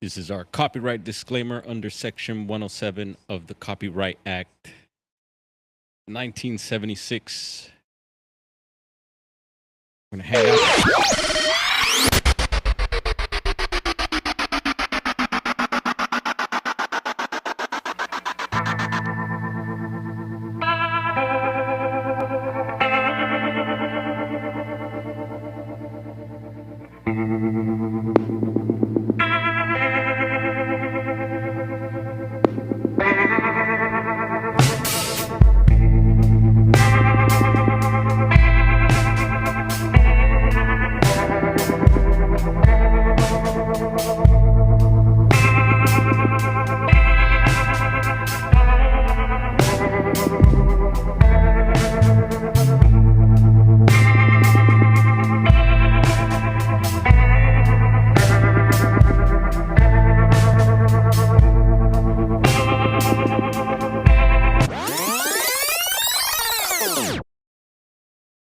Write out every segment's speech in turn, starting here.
This is our copyright disclaimer under Section 107 of the Copyright Act 1976. I'm going to hang out.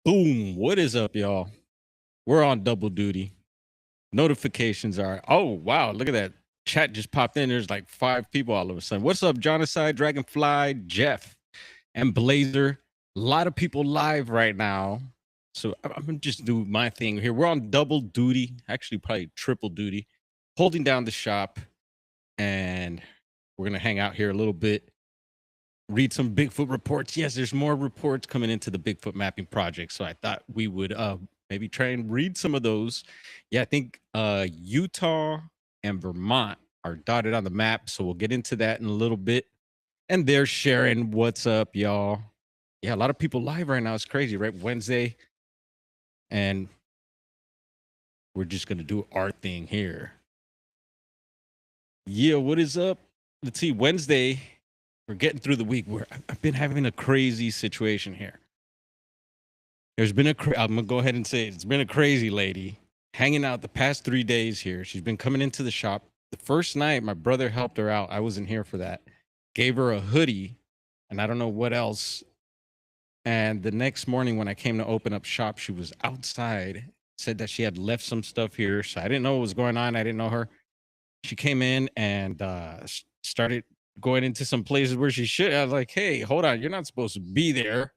Boom. What is up, y'all? We're on double duty. Notifications are, oh, wow. Look at that. Chat just popped in. There's like 5 people all of a sudden. What's up, Jonaside, Dragonfly, Jeff, and Blazer? A lot of people live right now. So I'm going to just do my thing here. We're on double duty, actually probably triple duty, holding down the shop. And we're going to hang out here a little bit, read some Bigfoot reports. Yes, there's more reports coming into the Bigfoot mapping project. So I thought we would maybe try and read some of those. Yeah, I think Utah and Vermont are dotted on the map. So we'll get into that in a little bit. And they're sharing what's up, y'all. Yeah, a lot of people live right now. It's crazy, right? Wednesday. And we're just going to do our thing here. Yeah, what is up? Let's see, Wednesday. We're getting through the week. I've been having a crazy situation here. There's been I'm going to go ahead and say it. It's been a crazy lady hanging out the past 3 days here. She's been coming into the shop. The first night, my brother helped her out. I wasn't here for that. Gave her a hoodie, and I don't know what else. And the next morning when I came to open up shop, she was outside, said that she had left some stuff here. So I didn't know what was going on. I didn't know her. She came in and started going into some places where she should. I was like, hey, hold on. You're not supposed to be there.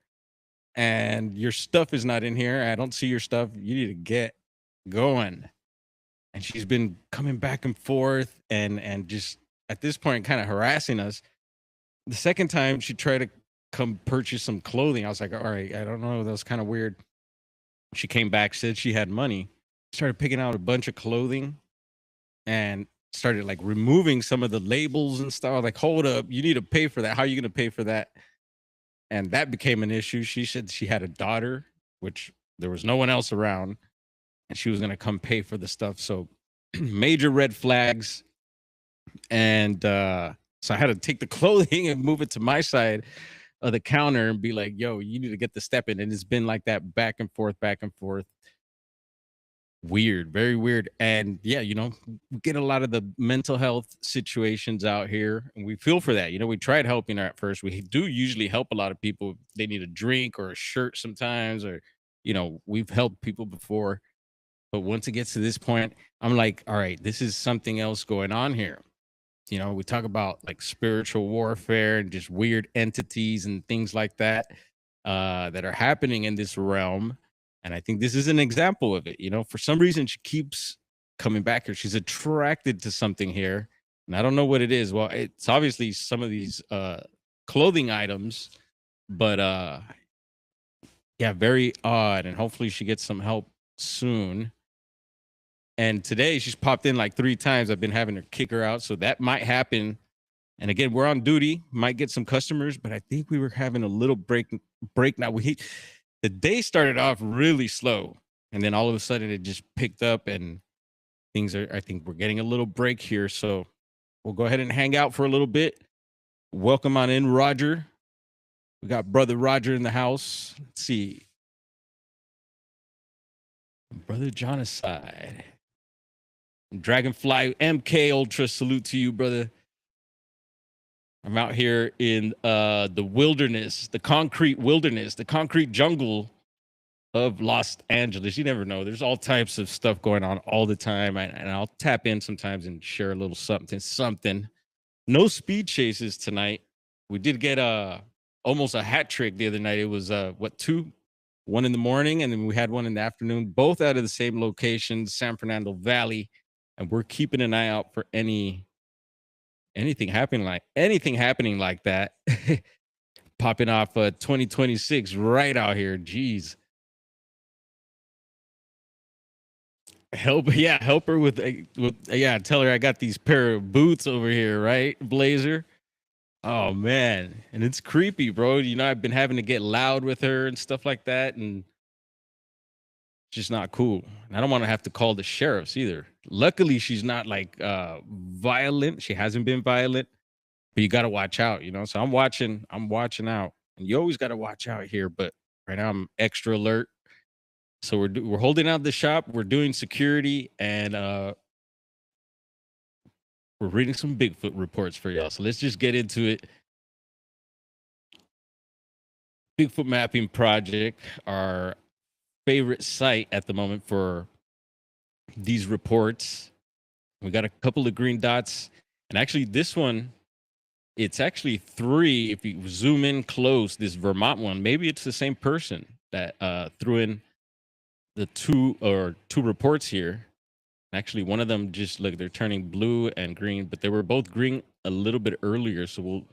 And your stuff is not in here. I don't see your stuff. You need to get going. And she's been coming back and forth and just at this point kind of harassing us. The second time she tried to come purchase some clothing, I was like, all right, I don't know. That was kind of weird. She came back, said she had money, started picking out a bunch of clothing and started like removing some of the labels and stuff. Like, hold up, you need to pay for that. How are you going to pay for that? And that became an issue. She said she had a daughter, which there was no one else around, and she was going to come pay for the stuff. So major red flags. And so I had to take the clothing and move it to my side of the counter and be like, yo, you need to get the step in. And it's been like that back and forth, back and forth. Weird, very weird. And yeah, you know, we get a lot of the mental health situations out here, and we feel for that. You know, we tried helping her at first. We do usually help a lot of people. They need a drink or a shirt sometimes, or, you know, we've helped people before. But once it gets to this point, I'm like, all right, this is something else going on here. You know, we talk about like spiritual warfare and just weird entities and things like that that are happening in this realm. And I think this is an example of it. You know, for some reason, she keeps coming back here. She's attracted to something here. And I don't know what it is. Well, it's obviously some of these clothing items, but yeah, very odd. And hopefully she gets some help soon. And today she's popped in like 3 times. I've been having to kick her out. So that might happen. And again, we're on duty, might get some customers, but I think we were having a little break now. The day started off really slow, and then all of a sudden it just picked up, and things are, I think we're getting a little break here. So we'll go ahead and hang out for a little bit. Welcome on in, Roger. We got brother Roger in the house. Let's see. Brother Jonaside. Dragonfly MK Ultra, salute to you, brother. I'm out here in the wilderness, the concrete wilderness, the concrete jungle of Los Angeles. You never know. There's all types of stuff going on all the time. And I'll tap in sometimes and share a little something. No speed chases tonight. We did get almost a hat trick the other night. It was two? One in the morning, and then we had one in the afternoon, both out of the same location, San Fernando Valley. And we're keeping an eye out for anything happening like that. Popping off 2026 right out here. Jeez. Help her with tell her I got these pair of boots over here, right, Blazer? Oh man, and it's creepy, bro. You know, I've been having to get loud with her and stuff like that, and it's just not cool. And I don't want to have to call the sheriffs either. Luckily, she's not like violent. She hasn't been violent, but you got to watch out, you know. So I'm watching out, and you always got to watch out here. But right now, I'm extra alert. So we're holding out the shop. We're doing security, and we're reading some Bigfoot reports for y'all. So let's just get into it. Bigfoot Mapping Project, our favorite site at the moment for these reports. We got a couple of green dots, and actually this one, it's actually 3. If you zoom in close, this Vermont one, maybe it's the same person that threw in the two reports here. Actually, one of them just look, they're turning blue and green, but they were both green a little bit earlier. So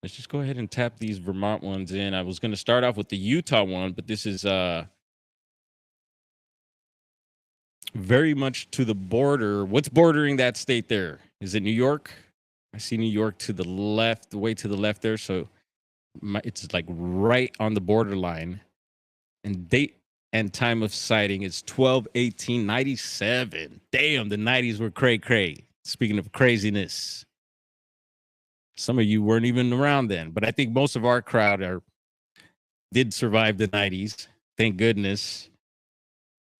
let's just go ahead and tap these Vermont ones in. I was going to start off with the Utah one, but this is very much to the border. What's bordering that state there? Is it New York? I see New York to the left, way to the left there. So it's like right on the borderline. And date and time of sighting is 12/18/97. Damn, the 90s were cray. Speaking of craziness, some of you weren't even around then, but I think most of our crowd did survive the 90s. Thank goodness.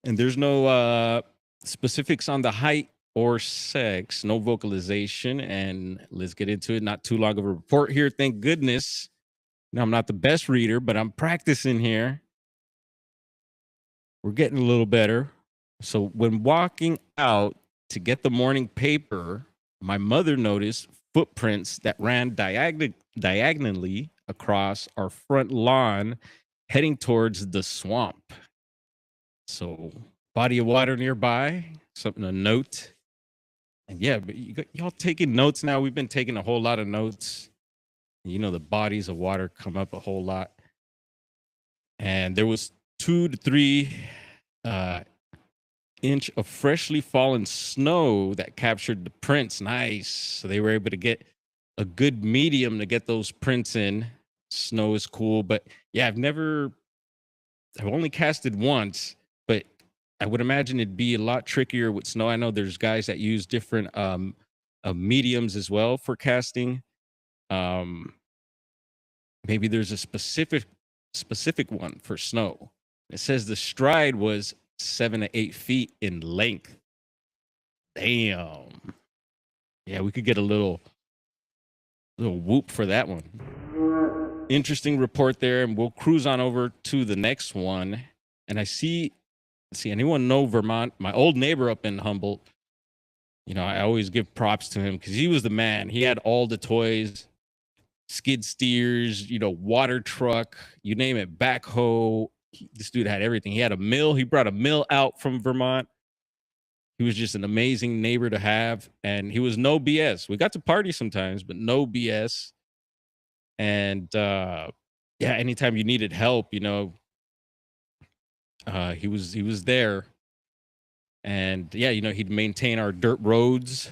And there's no specifics on the height or sex, no vocalization. And let's get into it. Not too long of a report here. Thank goodness. Now, I'm not the best reader, but I'm practicing here. We're getting a little better. So when walking out to get the morning paper, my mother noticed footprints that ran diagonally across our front lawn, heading towards the swamp. So body of water nearby, something to note. And yeah, but y'all taking notes now. We've been taking a whole lot of notes. You know, the bodies of water come up a whole lot. And there was 2 to 3 inch of freshly fallen snow that captured the prints. Nice. So they were able to get a good medium to get those prints in. Snow is cool, but yeah, I've only casted once, but I would imagine it'd be a lot trickier with snow. I know there's guys that use different mediums as well for casting. Maybe there's a specific one for snow. It says the stride was 7 to 8 feet in length. Damn. Yeah, we could get a little whoop for that one. Interesting report there, and we'll cruise on over to the next one. And I see anyone know Vermont? My old neighbor up in Humboldt. You know, I always give props to him because he was the man. He had all the toys, skid steers, you know, water truck, you name it, backhoe. This dude had everything. He had a mill. He brought a mill out from Vermont. He was just an amazing neighbor to have. And he was no BS. We got to party sometimes, but no BS. And yeah, anytime you needed help, you know, he was there. And yeah, you know, he'd maintain our dirt roads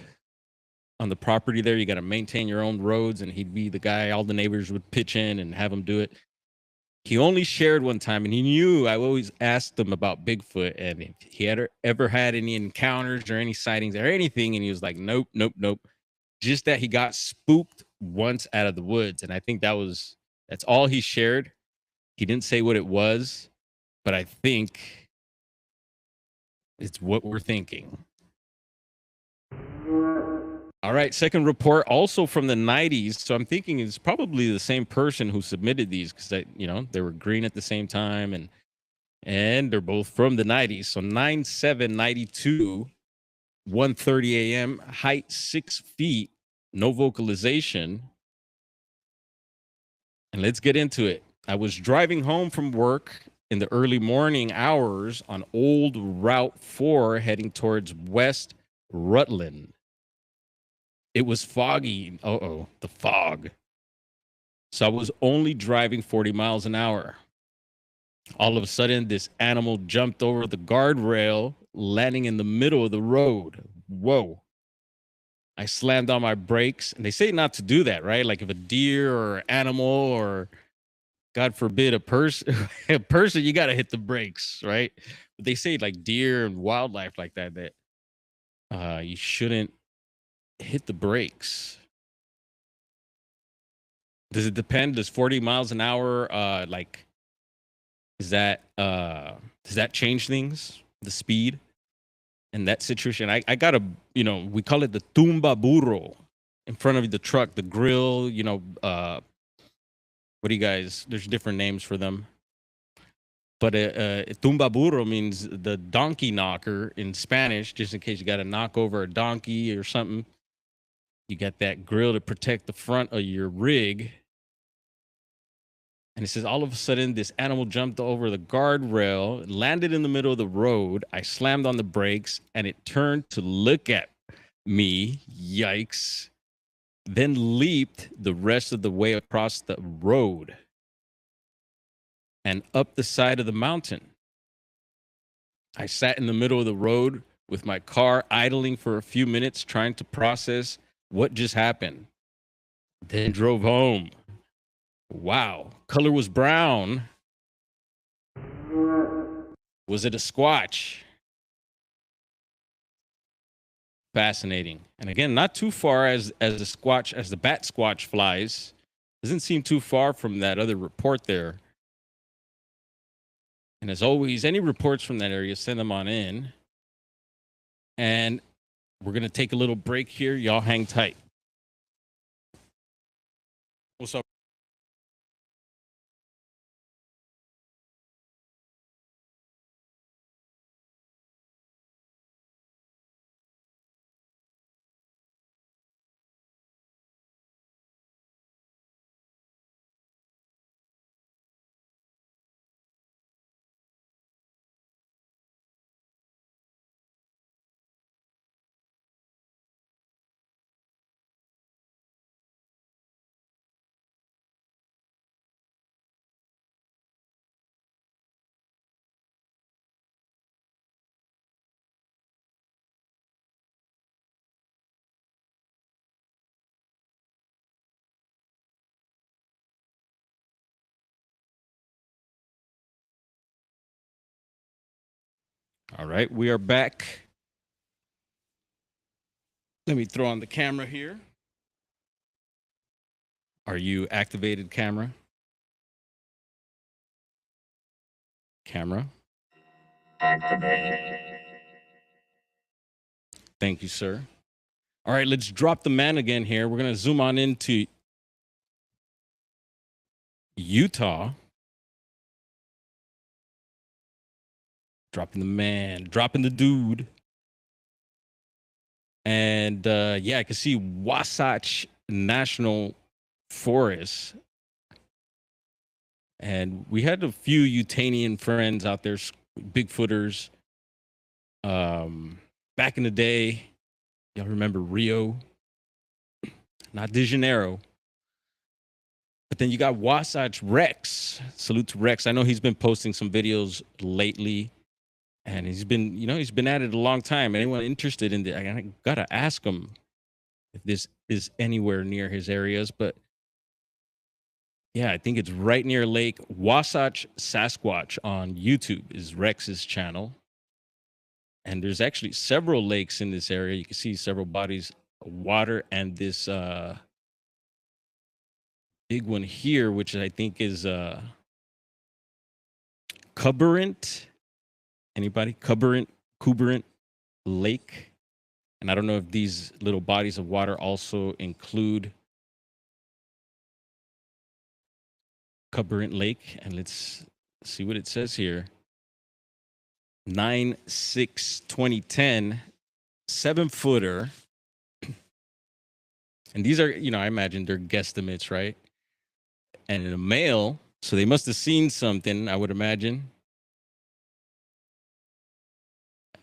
on the property there. You got to maintain your own roads, and he'd be the guy all the neighbors would pitch in and have him do it. He only shared one time, and he knew I always asked him about Bigfoot and if he had ever had any encounters or any sightings or anything. And he was like, nope. Just that he got spooked once out of the woods. And I think that's all he shared. He didn't say what it was, but I think it's what we're thinking. All right, second report, also from the 90s. So I'm thinking it's probably the same person who submitted these because they were green at the same time. And And they're both from the 90s. So 9/7/92, 1:30 a.m., height 6 feet, no vocalization. And let's get into it. I was driving home from work in the early morning hours on old Route 4 heading towards West Rutland. It was foggy. Uh-oh, the fog. So I was only driving 40 miles an hour. All of a sudden, this animal jumped over the guardrail, landing in the middle of the road. Whoa. I slammed on my brakes, and they say not to do that, right? Like if a deer or animal or God forbid a person, a person, you got to hit the brakes, right? But they say like deer and wildlife like that, you shouldn't hit the brakes. Does it depend? Does 40 miles an hour, is that, does that change things? The speed in that situation? I got a, we call it the tumba burro in front of the truck, the grill, what do you guys, there's different names for them. But tumba burro means the donkey knocker in Spanish, just in case you got to knock over a donkey or something. You got that grill to protect the front of your rig. And it says, all of a sudden, this animal jumped over the guardrail, landed in the middle of the road. I slammed on the brakes, and it turned to look at me. Yikes. Then leaped the rest of the way across the road and up the side of the mountain. I sat in the middle of the road with my car idling for a few minutes, trying to process what just happened. Then drove home. Wow. Color was brown. Was it a squatch? Fascinating. And again, not too far as the bat squatch flies. Doesn't seem too far from that other report there. And as always, any reports from that area, send them on in. And we're going to take a little break here. Y'all hang tight. What's up? All right, we are back. Let me throw on the camera here. Are you activated, camera? Camera. Thank you, sir. All right, let's drop the man again here. We're going to zoom on into Utah. Dropping the man, dropping the dude. And yeah, I can see Wasatch National Forest. And we had a few Utanian friends out there, Bigfooters. Back in the day, y'all remember Rio? Not De Janeiro. But then you got Wasatch Rex. Salute to Rex. I know he's been posting some videos lately. And he's been at it a long time. Anyone interested in it, I gotta ask him if this is anywhere near his areas. But yeah, I think it's right near Lake Wasatch Sasquatch on YouTube is Rex's channel. And there's actually several lakes in this area. You can see several bodies of water and this big one here, which I think is Kuberant. Anybody? Kuberant Lake. And I don't know if these little bodies of water also include Kuberant Lake. And let's see what it says here. 9/6/2010, 7-footer. And these are, I imagine they're guesstimates, right? And in a male, so they must have seen something, I would imagine.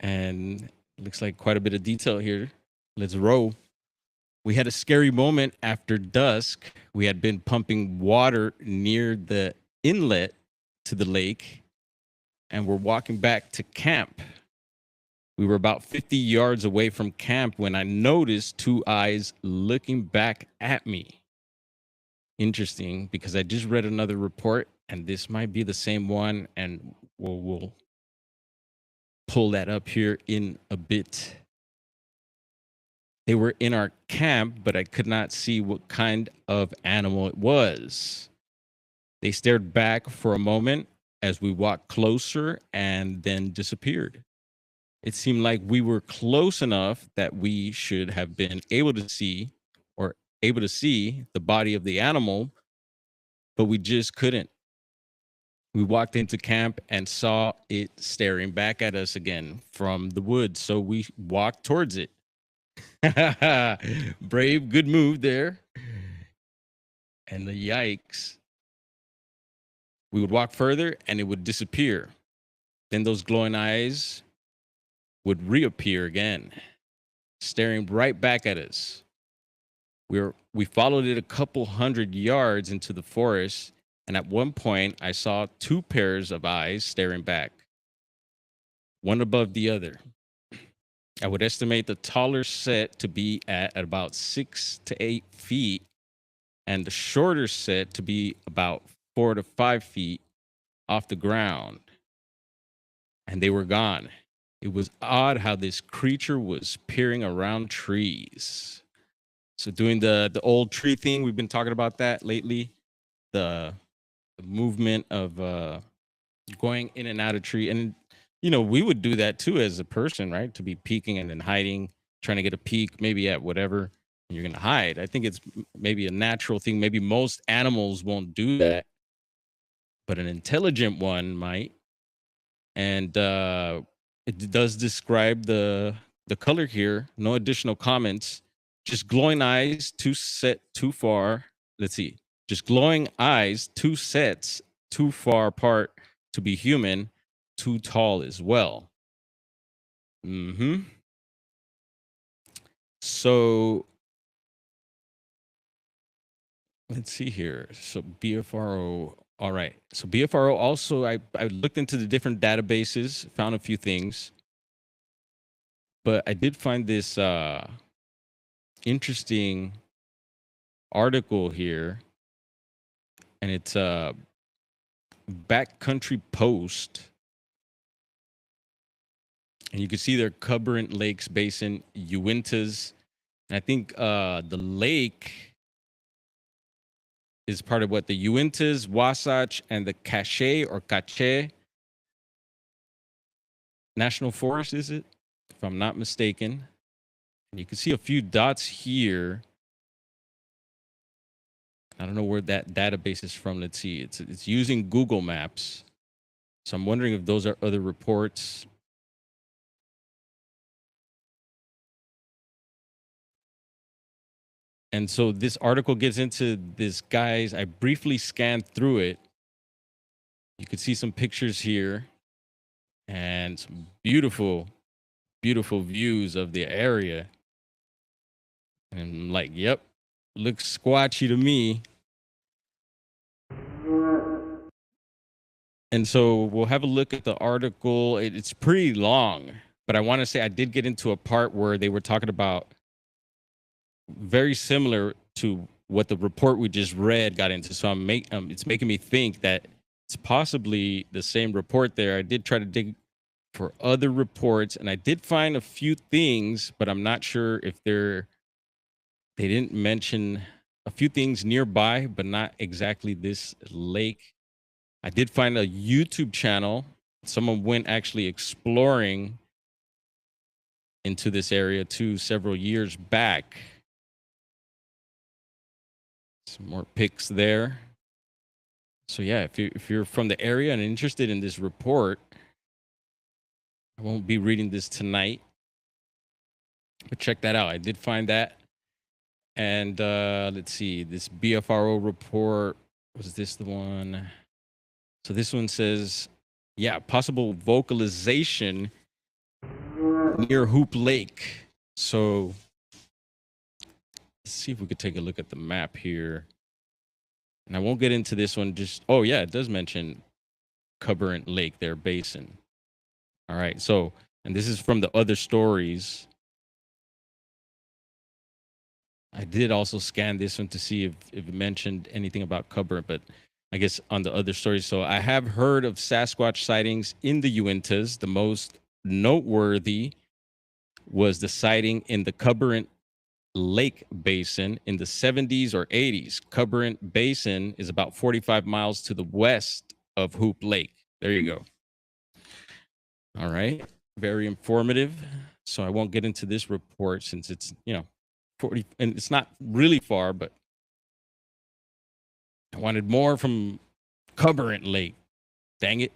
And looks like quite a bit of detail here. Let's roll. We had a scary moment after dusk. We had been pumping water near the inlet to the lake, and we're walking back to camp. We were about 50 yards away from camp when I noticed two eyes looking back at me. Interesting, because I just read another report, and this might be the same one, and we'll pull that up here in a bit. They were in our camp, but I could not see what kind of animal it was. They stared back for a moment as we walked closer and then disappeared. It seemed like we were close enough that we should have been able to see the body of the animal, but we just couldn't. We walked into camp and saw it staring back at us again from the woods, so we walked towards it. Brave, good move there. And the yikes. We would walk further and it would disappear. Then those glowing eyes would reappear again, staring right back at us. We followed it a couple hundred yards into the forest, and at one point I saw two pairs of eyes staring back, one above the other. I would estimate the taller set to be at about 6 to 8 feet, and the shorter set to be about 4 to 5 feet off the ground. And they were gone. It was odd how this creature was peering around trees. So doing the old tree thing, we've been talking about that lately. The movement of going in and out of tree. And we would do that too as a person, right? To be peeking and then hiding, trying to get a peek, maybe at whatever, and you're gonna hide. I think it's maybe a natural thing. Maybe most animals won't do that, but an intelligent one might. And it does describe the color here. No additional comments. Just glowing eyes, too far. Let's see. Just glowing eyes, two sets too far apart to be human, too tall as well. So let's see here. So BFRO. All right. So BFRO also, I looked into the different databases, found a few things, but I did find this interesting article here, and it's a Backcountry Post, and you can see their Current Lakes Basin, Uintas, and I think the lake is part of what the Uintas, Wasatch, and the Cache National Forest, is it? If I'm not mistaken. And you can see a few dots here. I don't know where that database is from. Let's see. It's using Google Maps. So I'm wondering if those are other reports. And so this article gets into this guy's, I briefly scanned through it. You can see some pictures here and some beautiful, beautiful views of the area. And I'm like, yep, looks squatchy to me. And so we'll have a look at the article. It's pretty long, but I want to say I did get into a part where they were talking about very similar to what the report we just read got into. So it's making me think that it's possibly the same report there. I did try to dig for other reports, and I did find a few things, but I'm not sure if they didn't mention a few things nearby, but not exactly this lake. I did find a YouTube channel. Someone went actually exploring into this area too several years back. Some more pics there. So yeah, if you're from the area and interested in this report, I won't be reading this tonight, but check that out. I did find that. And let's see, this BFRO report, was this the one? So this one says, yeah, possible vocalization near Hoop Lake. So let's see if we could take a look at the map here. And I won't get into this one. Just, oh yeah, it does mention Current Lake, their basin. All right. So, and this is from the other stories. I did also scan this one to see if it mentioned anything about Current, but I guess on the other stories. So I have heard of Sasquatch sightings in the Uintas. The most noteworthy was the sighting in the Current Lake Basin in the 70s or 80s. Current Basin is about 45 miles to the west of Hoop Lake. There you go. All right. Very informative. So I won't get into this report since it's, 40, and it's not really far, but I wanted more from Current Lake. Dang it.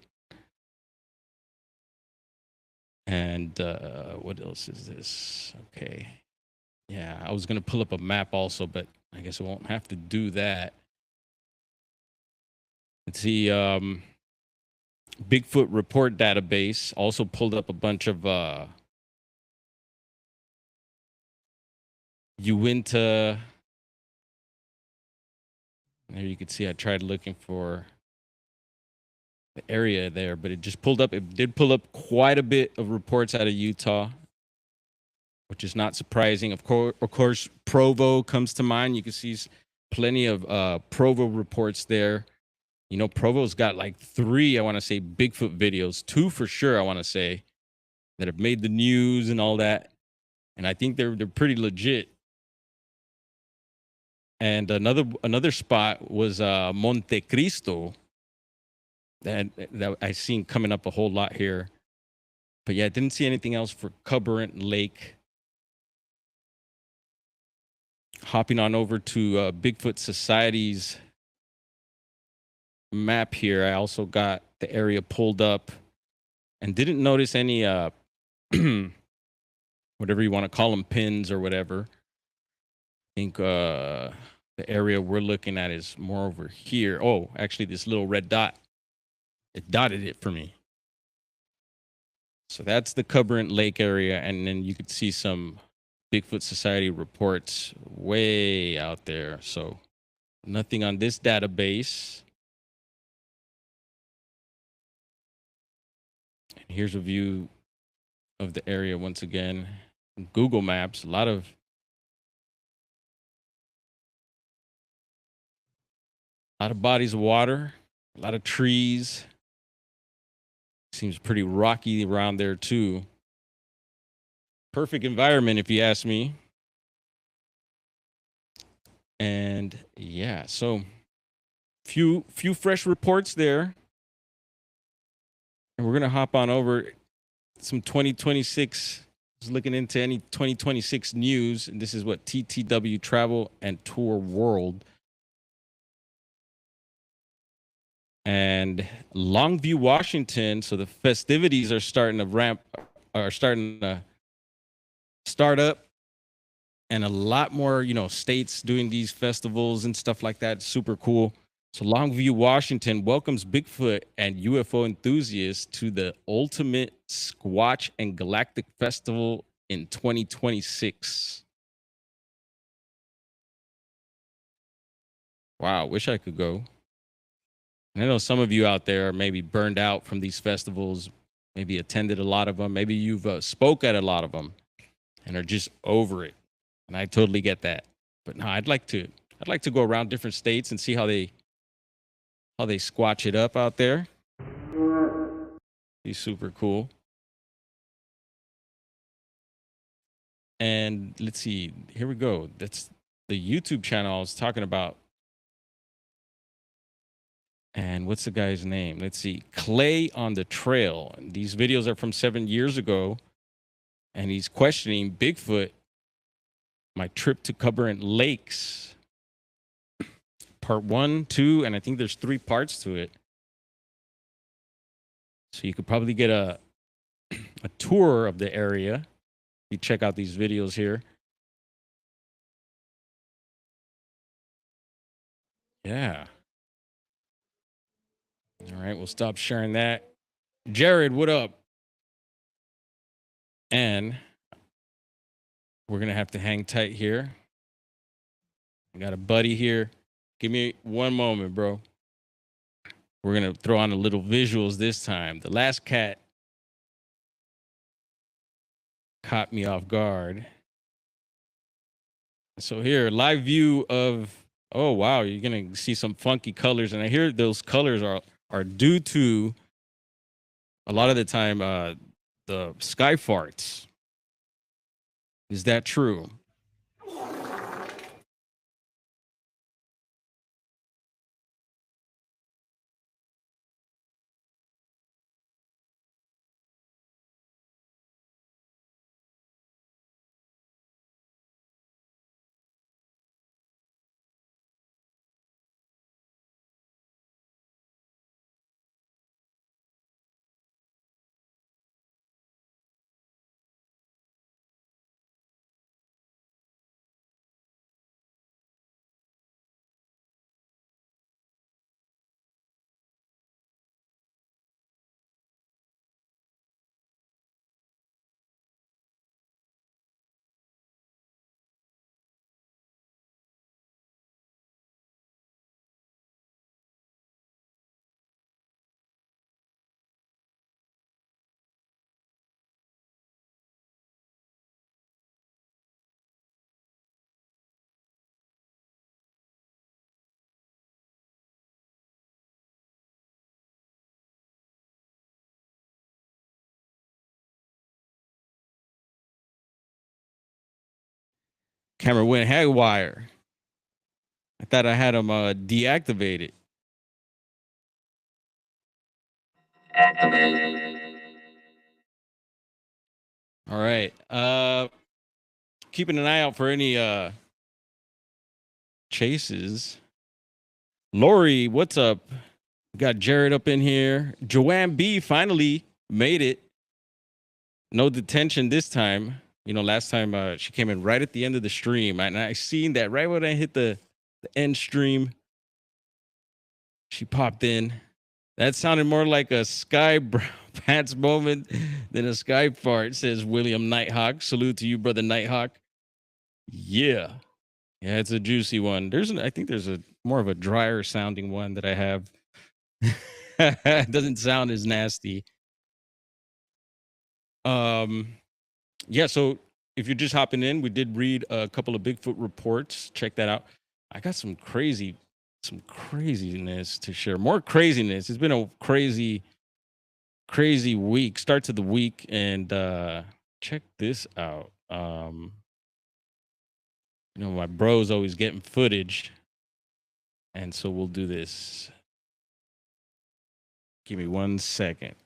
And what else is this? Okay. Yeah, I was going to pull up a map also, but I guess I won't have to do that. Let's see. Bigfoot report database also pulled up a bunch of Uinta. There you can see I tried looking for the area there, but it just pulled up. It did pull up quite a bit of reports out of Utah, which is not surprising. Of course, Provo comes to mind. You can see plenty of Provo reports there. You know, Provo's got like 3, I want to say, Bigfoot videos, 2 for sure, I want to say, that have made the news and all that. And I think they're pretty legit. And another spot was Monte Cristo that I seen coming up a whole lot here. But yeah, I didn't see anything else for Current Lake. Hopping on over to Bigfoot Society's map here, I also got the area pulled up and didn't notice any whatever you want to call them, pins or whatever. I think the area we're looking at is more over here. Oh, actually, this little red dot, it dotted it for me. So that's the Current Lake area, and then you could see some Bigfoot Society reports way out there. So nothing on this database. And here's a view of the area once again. Google Maps, a lot of bodies of water, a lot of trees. Seems pretty rocky around there too. Perfect environment, if you ask me. And yeah, so few fresh reports there. And we're gonna hop on over some 2026. Just looking into any 2026 news, and this is what TTW Travel and Tour World. And Longview, Washington. So the festivities are starting to start up, and a lot more, states doing these festivals and stuff like that. Super cool. So Longview, Washington welcomes Bigfoot and UFO enthusiasts to the ultimate Squatch and Galactic Festival in 2026. Wow, wish I could go. And I know some of you out there are maybe burned out from these festivals, maybe attended a lot of them, maybe you've spoke at a lot of them and are just over it. And I totally get that. But no, I'd like to go around different states and see how they squatch it up out there. Be super cool. And let's see, here we go. That's the YouTube channel I was talking about. And what's the guy's name? Let's see, Clay on the Trail. And these videos are from 7 years ago. And he's questioning Bigfoot, my trip to Current Lakes. Part 1, 2, and I think there's 3 parts to it. So you could probably get a a tour of the area. You check out these videos here. Yeah. All right, we'll stop sharing that. Jared, what up? And we're gonna have to hang tight here. I got a buddy here. Give me one moment, bro. We're gonna throw on a little visuals this time. The last cat caught me off guard. So here, live view of, oh wow, you're gonna see some funky colors, and I hear those colors are due to a lot of the time the sky farts. Is that true? Camera went haywire. I thought I had them deactivated. All right. Keeping an eye out for any chases. Lori, what's up? We got Jared up in here. Joanne B finally made it. No detention this time. You know, last time she came in right at the end of the stream, and I seen that right when I hit the end stream. She popped in. That sounded more like a Sky Pants moment than a Sky fart, says William Nighthawk. Salute to you, brother Nighthawk. Yeah. Yeah, it's a juicy one. I think there's a more of a drier sounding one that I have. It doesn't sound as nasty. Yeah, so if you're just hopping in, we did read a couple of Bigfoot reports. Check that out. I got some craziness to share. More craziness. It's been a crazy week. Start to the week, and check this out. You know, my bro's always getting footage, and so we'll do this. Give me 1 second.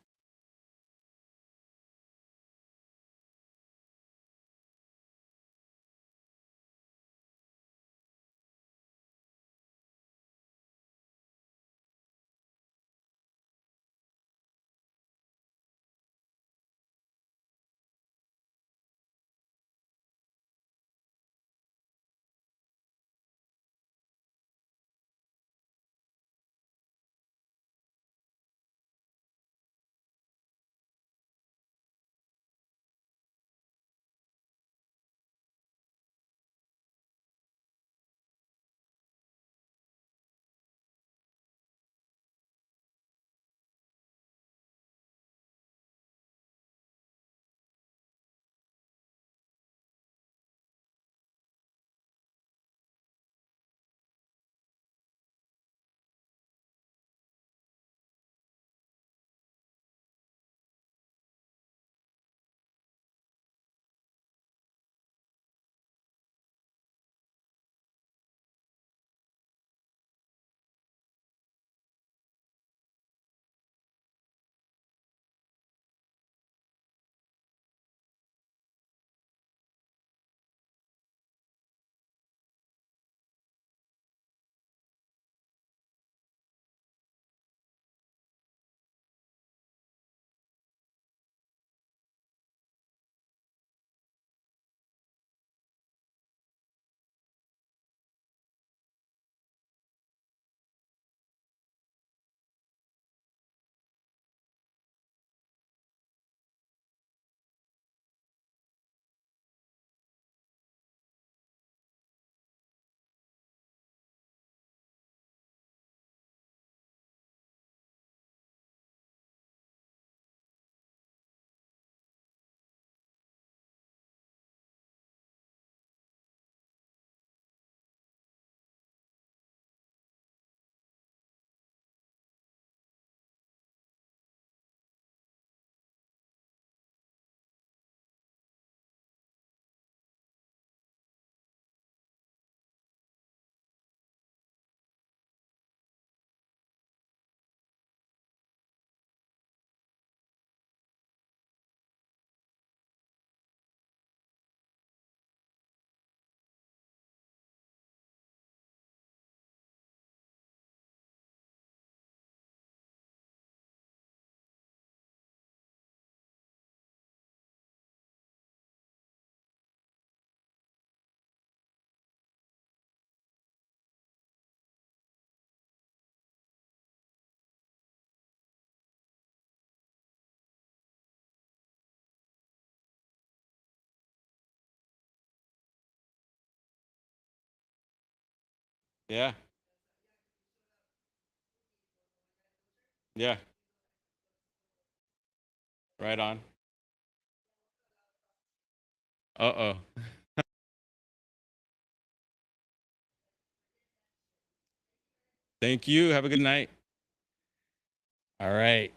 Yeah. Yeah. Right on. Uh-oh. Thank you. Have a good night. All right.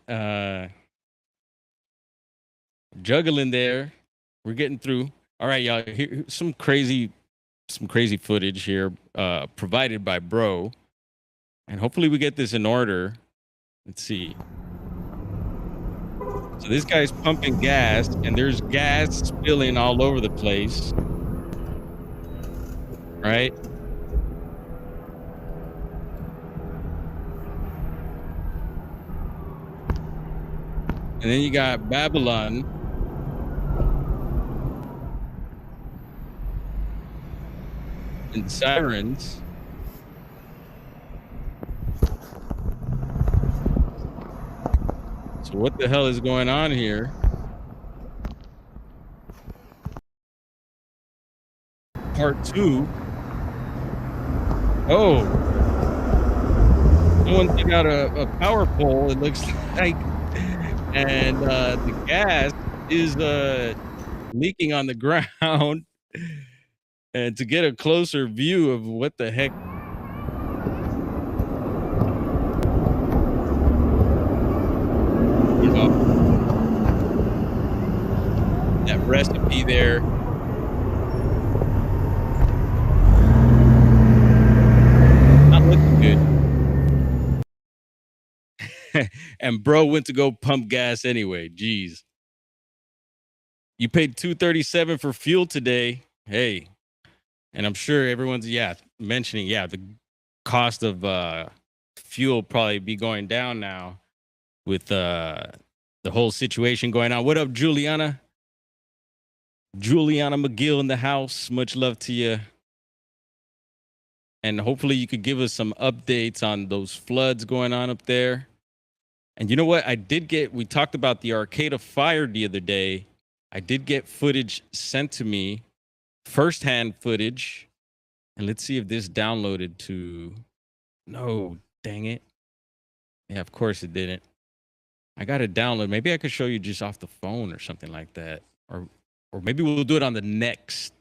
Juggling there. We're getting through. All right, y'all. Here's some crazy footage here, provided by Bro. And hopefully we get this in order. Let's see. So this guy's pumping gas, and there's gas spilling all over the place. Right? And then you got Babylon. And sirens. So what the hell is going on here? Part 2. Oh, someone took out a power pole, it looks like, and the gas is leaking on the ground. And to get a closer view of what the heck, you know, that recipe there. Not looking good. And Bro went to go pump gas anyway. Jeez. You paid $2.37 for fuel today. Hey. And I'm sure everyone's mentioning, the cost of fuel probably be going down now with the whole situation going on. What up, Juliana? Juliana McGill in the house. Much love to you. And hopefully you could give us some updates on those floods going on up there. And you know what? We talked about the Arcata fire the other day. I did get footage sent to me, firsthand footage. And let's see if this downloaded to. No, dang it. Yeah, of course it didn't. I got to download. Maybe I could show you just off the phone or something like that. Or maybe we'll do it on the next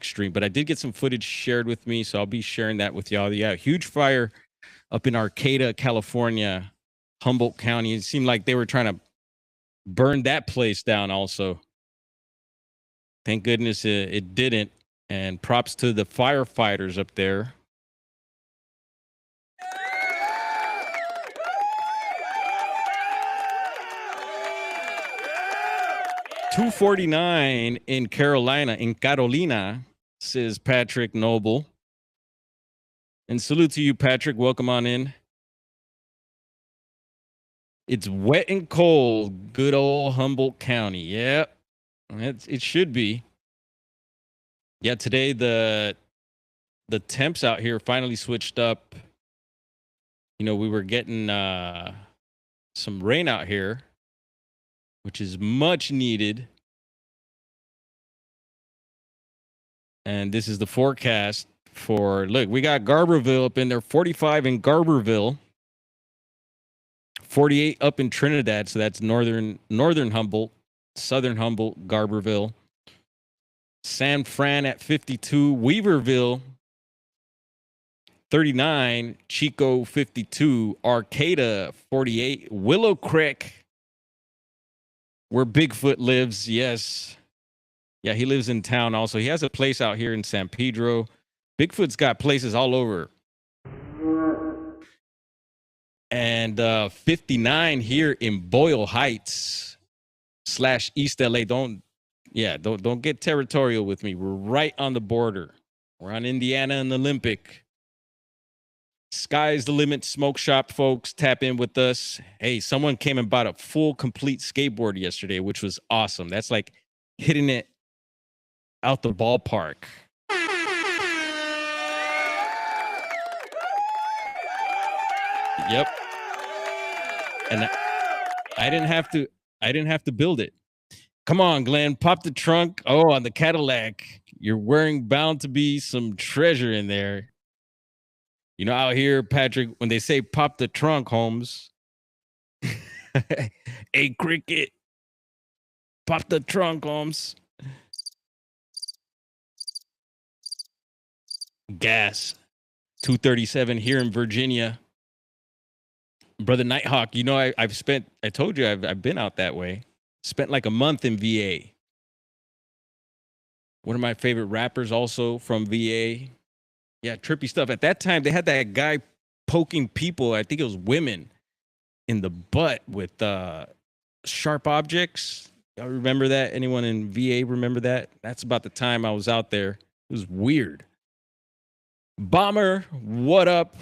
stream. But I did get some footage shared with me, so I'll be sharing that with y'all. Yeah, huge fire up in Arcata, California, Humboldt County. It seemed like they were trying to burn that place down also. Thank goodness it didn't. And props to the firefighters up there. $2.49 in Carolina, says Patrick Noble. And salute to you, Patrick. Welcome on in. It's wet and cold. Good old Humboldt County. Yep. It should be. Yeah, today the temps out here finally switched up. You know, we were getting some rain out here, which is much needed. And this is the forecast for, look, we got Garberville up in there, 45 in Garberville, 48 up in Trinidad. So that's northern Humboldt, southern Humboldt, Garberville. San Fran at 52, Weaverville 39, Chico 52, Arcata 48, Willow Creek, where Bigfoot lives. Yes. Yeah, he lives in town also. He has a place out here in San Pedro. Bigfoot's got places all over. And 59 here in Boyle Heights / East LA. Don't get territorial with me. We're right on the border. We're on Indiana and Olympic. Sky's the limit, smoke shop folks. Tap in with us. Hey, someone came and bought a full complete skateboard yesterday, which was awesome. That's like hitting it out the ballpark. Yep. And I didn't have to build it. Come on, Glenn, pop the trunk. Oh, on the Cadillac. You're wearing bound to be some treasure in there. You know, out here, Patrick, when they say pop the trunk, Holmes. Hey, cricket, pop the trunk, Holmes. Gas 237 here in Virginia. Brother Nighthawk, you know, I told you I've been out that way. Spent like a month in VA. One of my favorite rappers also from VA. Yeah, trippy stuff. At that time, they had that guy poking people, I think it was women, in the butt with sharp objects. Y'all remember that? Anyone in VA remember that? That's about the time I was out there. It was weird. Bomber, what up?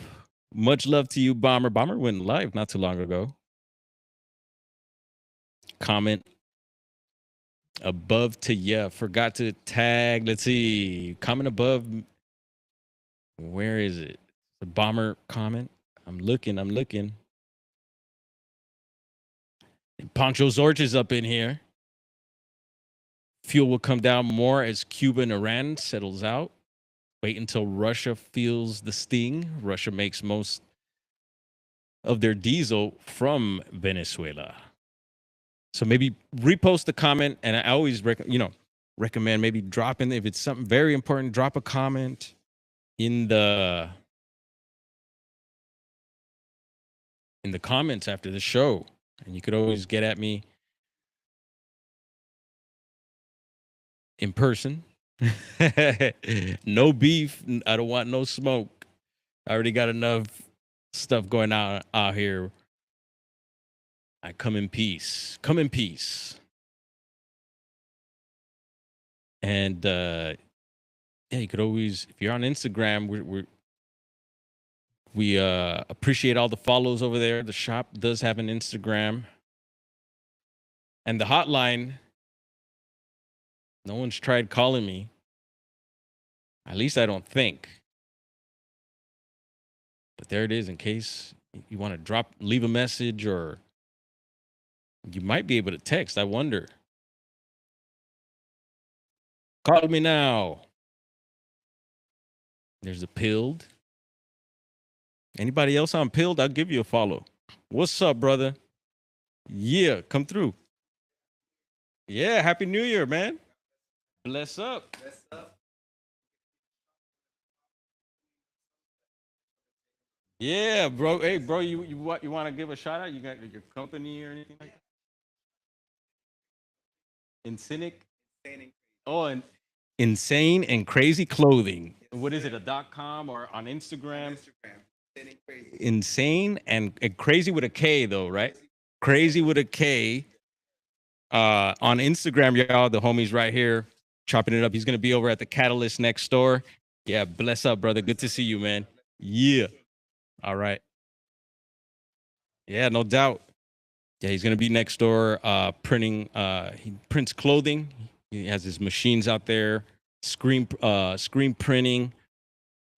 Much love to you, Bomber. Bomber went live not too long ago. Comment above to yeah. Forgot to tag. Let's see. Comment above. Where is it? The Bomber comment. I'm looking. Poncho Zorch is up in here. Fuel will come down more as Cuba and Iran settles out. Wait until Russia feels the sting. Russia makes most of their diesel from Venezuela. So maybe repost the comment, and I always recommend maybe dropping, if it's something very important, drop a comment in the comments after the show, and you could always get at me in person. No beef. I don't want no smoke. I already got enough stuff going on out here. I come in peace. Come in peace. And yeah, you could always, if you're on Instagram, we appreciate all the follows over there. The shop does have an Instagram. And the hotline, no one's tried calling me. At least I don't think. But there it is, in case you want to leave a message, or you might be able to text. I wonder. Call me now. There's a Pilled. Anybody else on Pilled? I'll give you a follow. What's up, brother? Yeah, come through. Yeah, Happy New Year, man. Bless up. Bless up. Yeah, bro. Hey, bro, you want to give a shout out? You got your company or anything like that? Insane. Oh, and Insane and Crazy Clothing. What is it? A .com or on Instagram? Insane and Crazy with a K though, right? Crazy with a K. On Instagram, y'all, the homie's right here chopping it up. He's gonna be over at the Catalyst next door. Yeah, bless up, brother. Good to see you, man. Yeah. All right. Yeah, no doubt. Yeah, he's gonna be next door printing. He prints clothing. He has his machines out there, screen printing.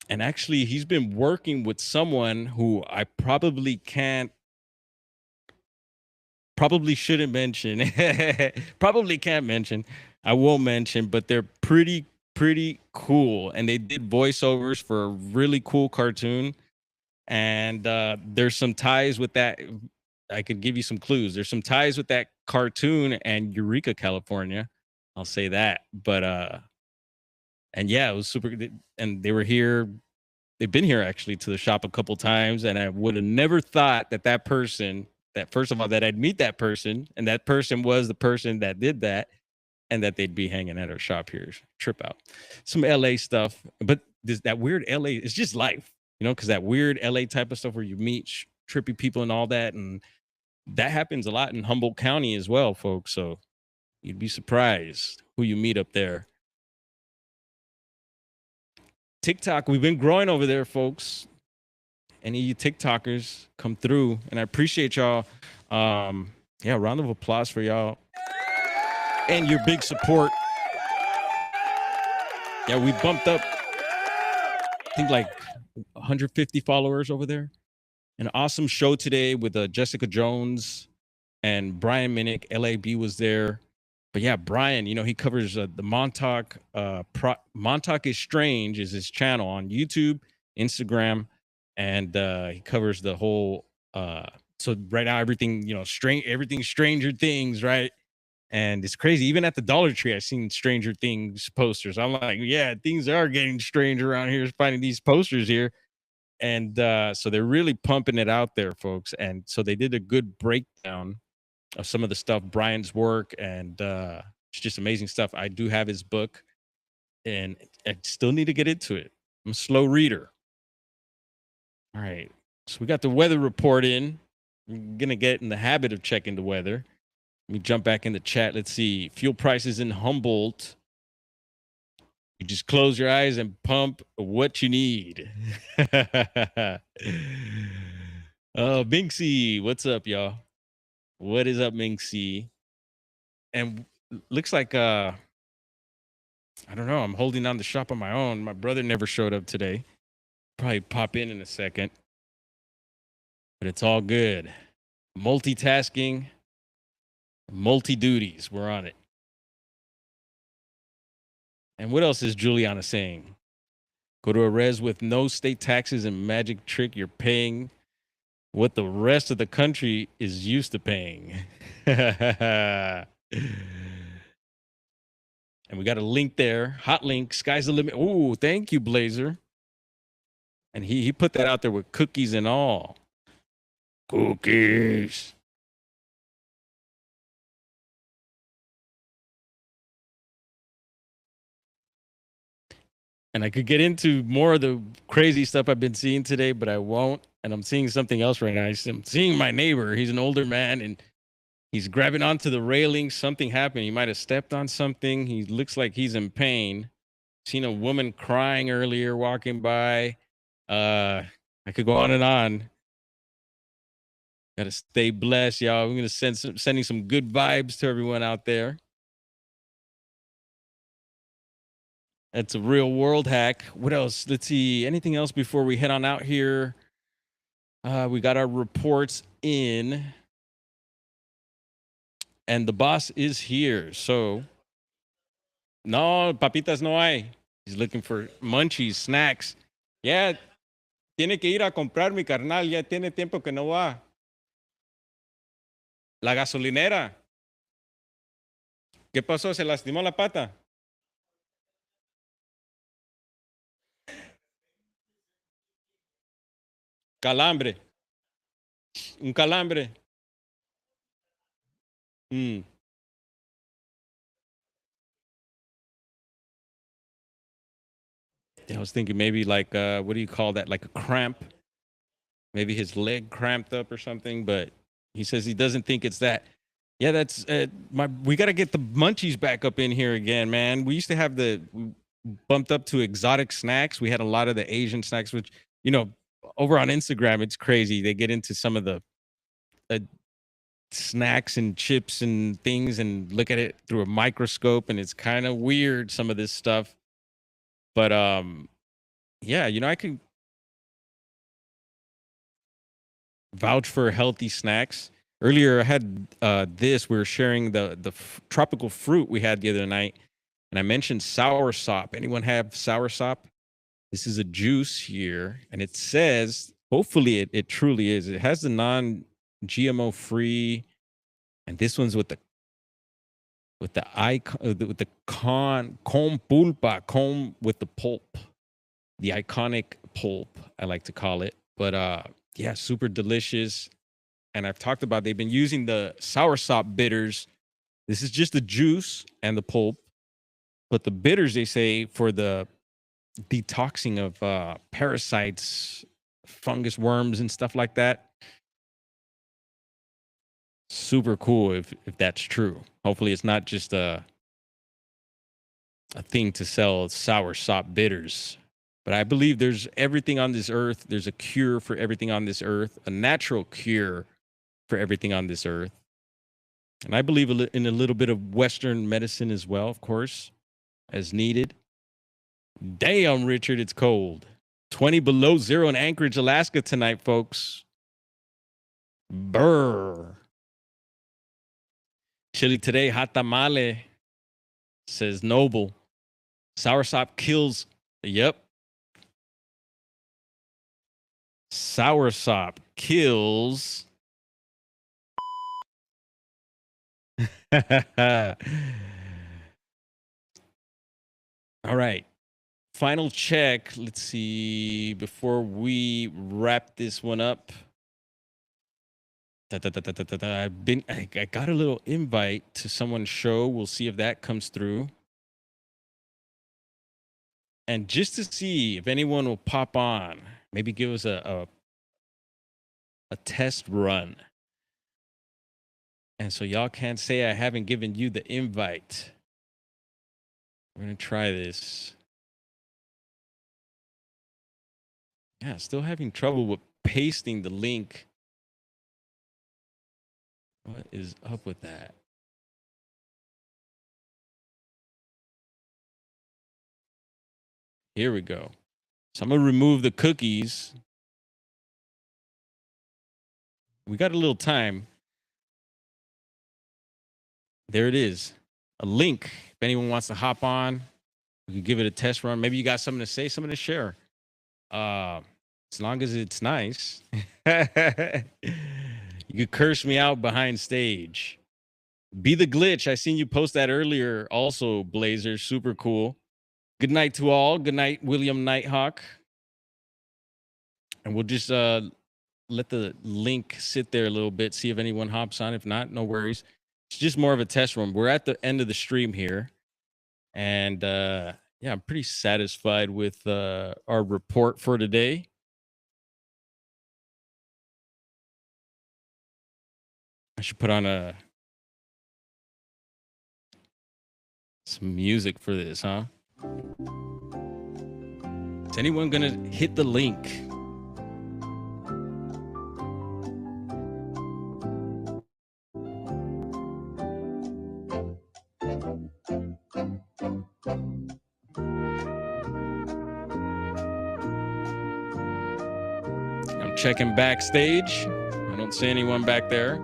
And actually, he's been working with someone who I probably shouldn't mention. Probably can't mention. I won't mention, but they're pretty cool. And they did voiceovers for a really cool cartoon. And there's some ties with that. I could give you some clues. There's some ties with that cartoon and Eureka, California. I'll say that. But and yeah, it was super good. And they were here. They've been here actually to the shop a couple times, and I would have never thought that person, that first of all, that I'd meet that person, and that person was the person that did that, and that they'd be hanging at our shop here. Trip out. Some LA stuff, but that weird LA, it's just life, because that weird LA type of stuff where you meet trippy people and all that, and that happens a lot in Humboldt County as well, folks. So you'd be surprised who you meet up there. TikTok, we've been growing over there, folks. Any of you TikTokers, come through, and I appreciate y'all. Yeah, round of applause for y'all and your big support. Yeah, we bumped up, I think, like 150 followers over there. An awesome show today with Jessica Jones and Brian Minnick. LAB was there. But yeah, Brian, he covers the Montauk. Montauk is Strange is his channel on YouTube, Instagram, and he covers the whole. So right now, everything everything's Stranger Things, right? And it's crazy. Even at the Dollar Tree, I've seen Stranger Things posters. I'm like, yeah, things are getting strange around here. Finding these posters here, and so they're really pumping it out there, folks. And so they did a good breakdown of some of the stuff, Brian's work, and it's just amazing stuff. I do have his book, and I still need to get into it. I'm a slow reader. All right, so we got the weather report in. I'm gonna get in the habit of checking the weather. Let me jump back in the chat. Let's see. Fuel prices in Humboldt. You just close your eyes and pump what you need. Oh, Minxie, what's up, y'all? What is up, Minxie? And looks like I don't know. I'm holding down the shop on my own. My brother never showed up today. Probably pop in a second, but it's all good. Multitasking, multi duties. We're on it. And what else is Juliana saying? Go to a res with no state taxes and magic trick. You're paying what the rest of the country is used to paying. And we got a link there. Hot link. Sky's the limit. Ooh, thank you, Blazer. And he put that out there with cookies and all. Cookies. And I could get into more of the crazy stuff I've been seeing today, but I won't. And I'm seeing something else right now. I'm seeing my neighbor. He's an older man, and he's grabbing onto the railing. Something happened. He might have stepped on something. He looks like he's in pain. Seen a woman crying earlier walking by. I could go on and on. Gotta stay blessed, y'all. I'm gonna sending some good vibes to everyone out there. That's a real world hack. What else? Let's see. Anything else before we head on out here? We got our reports in, and the boss is here. So, no, papitas no hay. He's looking for munchies, snacks. Yeah, tiene que ir a comprar mi carnal. Ya tiene tiempo que no va. La gasolinera. ¿Qué pasó? ¿Se lastimó la pata? Calambre. Un calambre. Mm. Yeah, I was thinking maybe like what do you call that? Like a cramp. Maybe his leg cramped up or something, but he says he doesn't think it's that. Yeah, that's we got to get the munchies back up in here again, man. We used to have bumped up to exotic snacks. We had a lot of the Asian snacks, which, over on Instagram, it's crazy. They get into some of the snacks and chips and things and look at it through a microscope, and it's kind of weird, some of this stuff. But yeah, I can vouch for healthy snacks. Earlier, I had this. We were sharing the tropical fruit we had the other night, and I mentioned soursop. Anyone have soursop? This is a juice here, and it says, hopefully, it truly is. It has the non-GMO free, and this one's with the icon with the con pulpa, con with the pulp, the iconic pulp, I like to call it. But yeah, super delicious. And I've talked about, they've been using the soursop bitters. This is just the juice and the pulp, but the bitters, they say, for the detoxing of parasites, fungus, worms, and stuff like that. Super cool if that's true. Hopefully it's not just a thing to sell soursop bitters. But I believe there's everything on this earth. There's a cure for everything on this earth, a natural cure for everything on this earth. And I believe in a little bit of Western medicine as well, of course, as needed. Damn, Richard, it's cold. 20 below zero in Anchorage, Alaska tonight, folks. Brr. Chili today, hot tamale, says Noble. Soursop kills. Yep. Soursop kills. All right. Final check. Let's see. Before we wrap this one up. I got a little invite to someone's show. We'll see if that comes through. And just to see if anyone will pop on, maybe give us a test run. And so y'all can't say I haven't given you the invite. We're going to try this. Yeah, still having trouble with pasting the link. What is up with that? Here we go. So I'm going to remove the cookies. We got a little time. There it is. A link. If anyone wants to hop on, we can give it a test run. Maybe you got something to say, something to share. As long as it's nice. You could curse me out behind stage. Be the glitch. I seen you post that earlier. Also, Blazer, super cool. Good night to all. Good night, William Nighthawk. And we'll just let the link sit there a little bit, see if anyone hops on. If not, no worries. It's just more of a test run. We're at the end of the stream here. And yeah, I'm pretty satisfied with our report for today. I should put on some music for this, huh? Is anyone gonna hit the link? I'm checking backstage. I don't see anyone back there.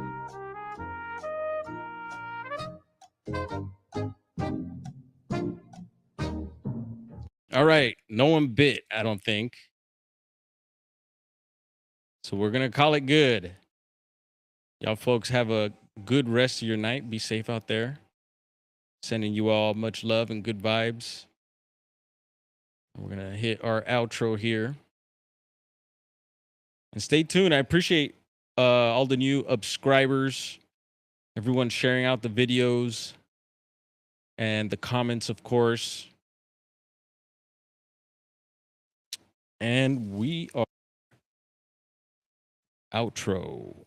All right. No one bit, I don't think. So we're going to call it good. Y'all folks have a good rest of your night. Be safe out there. Sending you all much love and good vibes. We're going to hit our outro here. And stay tuned. I appreciate all the new subscribers, everyone sharing out the videos and the comments, of course. And we are outro.